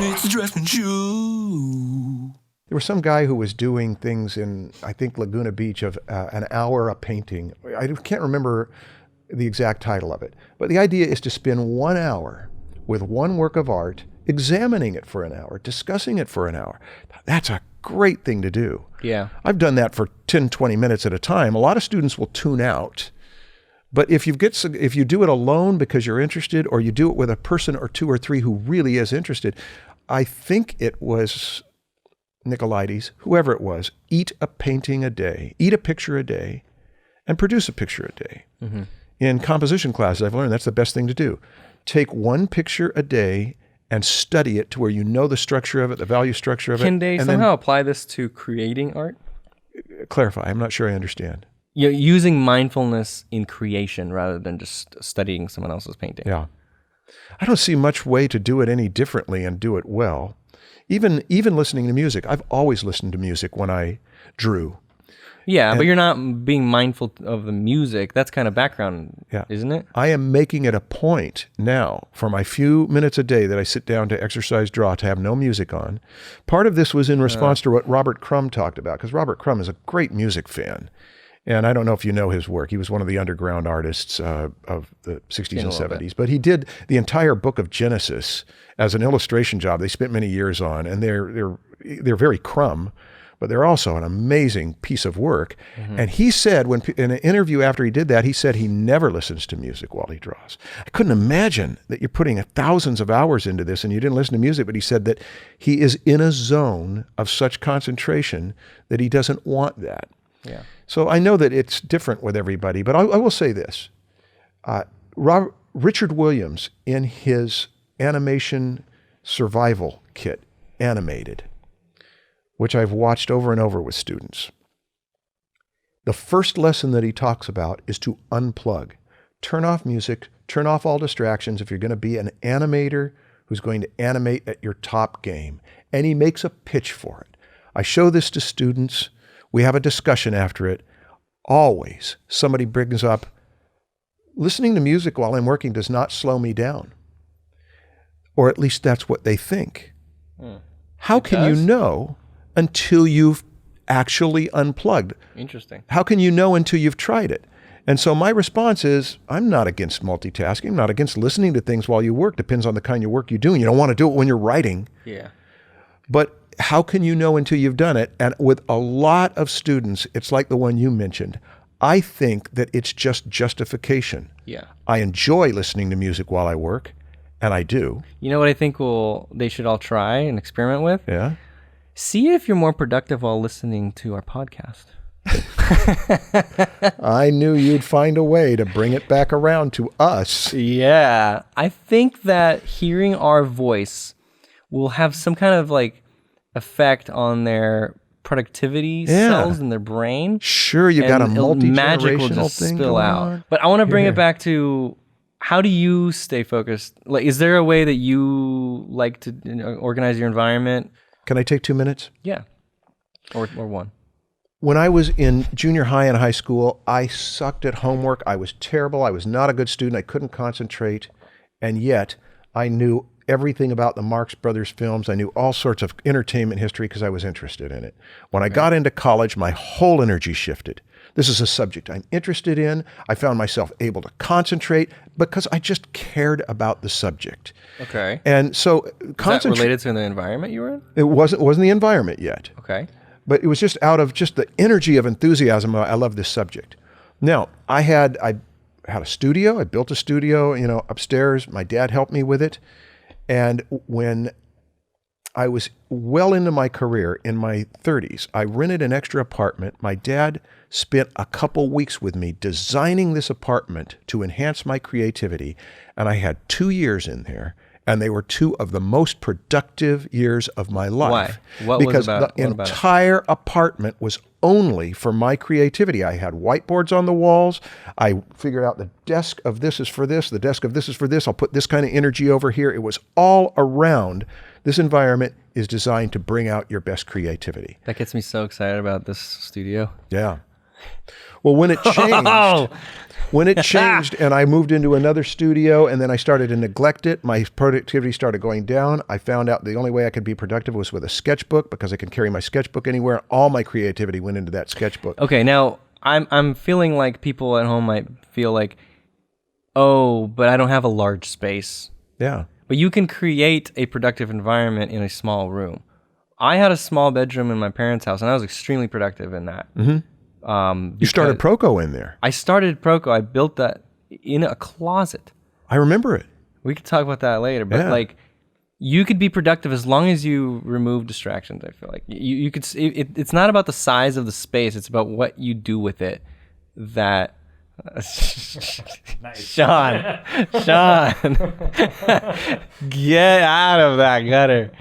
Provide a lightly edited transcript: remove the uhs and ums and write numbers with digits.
It's the Draftsmen Show. There was some guy who was doing things in, I think, Laguna Beach of an hour a painting. I can't remember the exact title of it. But the idea is to spend 1 hour with one work of art, examining it for an hour, discussing it for an hour. That's a great thing to do. Yeah. I've done that for 10, 20 minutes at a time. A lot of students will tune out. But if you do it alone because you're interested, or you do it with a person or two or three who really is interested, I think it was Nicolaides, whoever it was, eat a painting a day, eat a picture a day, and produce a picture a day. Mm-hmm. In composition classes, I've learned that's the best thing to do. Take one picture a day and study it to where you know the structure of it, the value structure of it. Can they somehow apply this to creating art? Clarify. I'm not sure I understand. You're using mindfulness in creation rather than just studying someone else's painting. Yeah. I don't see much way to do it any differently and do it well. Even listening to music. I've always listened to music when I drew. Yeah, but you're not being mindful of the music. That's kind of background, isn't it? I am making it a point now for my few minutes a day that I sit down to exercise, draw, to have no music on. Part of this was in response to what Robert Crumb talked about, because Robert Crumb is a great music fan. And I don't know if you know his work. He was one of the underground artists of the 60s and 70s. But he did the entire book of Genesis as an illustration job they spent many years on. And they're very Crumb, but they're also an amazing piece of work. Mm-hmm. And he said, in an interview after he did that, he said he never listens to music while he draws. I couldn't imagine that you're putting thousands of hours into this and you didn't listen to music, but he said that he is in a zone of such concentration that he doesn't want that. Yeah. So I know that it's different with everybody, but I will say this. Richard Williams, in his animation survival kit, Animated, which I've watched over and over with students, the first lesson that he talks about is to unplug. Turn off music, turn off all distractions if you're going to be an animator who's going to animate at your top game. And he makes a pitch for it. I show this to students. We have a discussion after it. Always somebody brings up, listening to music while I'm working does not slow me down. Or at least that's what they think. How can you know until you've actually unplugged? Interesting. How can you know until you've tried it? And so my response is, I'm not against multitasking. I'm not against listening to things while you work. Depends on the kind of work you're doing. You don't want to do it when you're writing. Yeah. But how can you know until you've done it? And with a lot of students, it's like the one you mentioned. I think that it's just justification. Yeah. I enjoy listening to music while I work, and I do. You know what I think they should all try and experiment with? Yeah. See if you're more productive while listening to our podcast. I knew you'd find a way to bring it back around to us. Yeah. I think that hearing our voice will have some kind of effect on their productivity cells in their brain. Sure, you got a magic will multi-generational just thing spill going out. on. But I want to bring it back to, how do you stay focused? Is there a way that you like to organize your environment? Can I take 2 minutes? Yeah. Or one. When I was in junior high and high school, I sucked at homework. I was terrible. I was not a good student. I couldn't concentrate. And yet I knew everything about the Marx Brothers films. I knew all sorts of entertainment history because I was interested in it. When I got into college, my whole energy shifted. This is a subject I'm interested in. I found myself able to concentrate because I just cared about the subject. Okay. And so Is that related to the environment you were in? It wasn't the environment yet. Okay. But it was just out of just the energy of enthusiasm. I love this subject. Now, I had a studio. I built a studio, upstairs. My dad helped me with it. And when I was well into my career, in my 30s, I rented an extra apartment. My dad spent a couple weeks with me designing this apartment to enhance my creativity. And I had 2 years in there. And they were 2 of the most productive years of my life. Why? What because was about, the what about entire apartment was only for my creativity. I had whiteboards on the walls. I figured out the desk of this is for this, the desk of this is for this. I'll put this kind of energy over here. It was all around. This environment is designed to bring out your best creativity. That gets me so excited about this studio. Yeah. Well, when it changed, and I moved into another studio and then I started to neglect it, my productivity started going down. I found out the only way I could be productive was with a sketchbook because I can carry my sketchbook anywhere. All my creativity went into that sketchbook. Okay, now I'm feeling like people at home might feel like, oh, but I don't have a large space. Yeah. But you can create a productive environment in a small room. I had a small bedroom in my parents' house, and I was extremely productive in that. Mm-hmm. You started Proko in there. I started Proko. I built that in a closet. I remember it. We could talk about that later, but like, you could be productive as long as you remove distractions. I feel like you could. It's not about the size of the space; it's about what you do with it. That. Sean, get out of that gutter.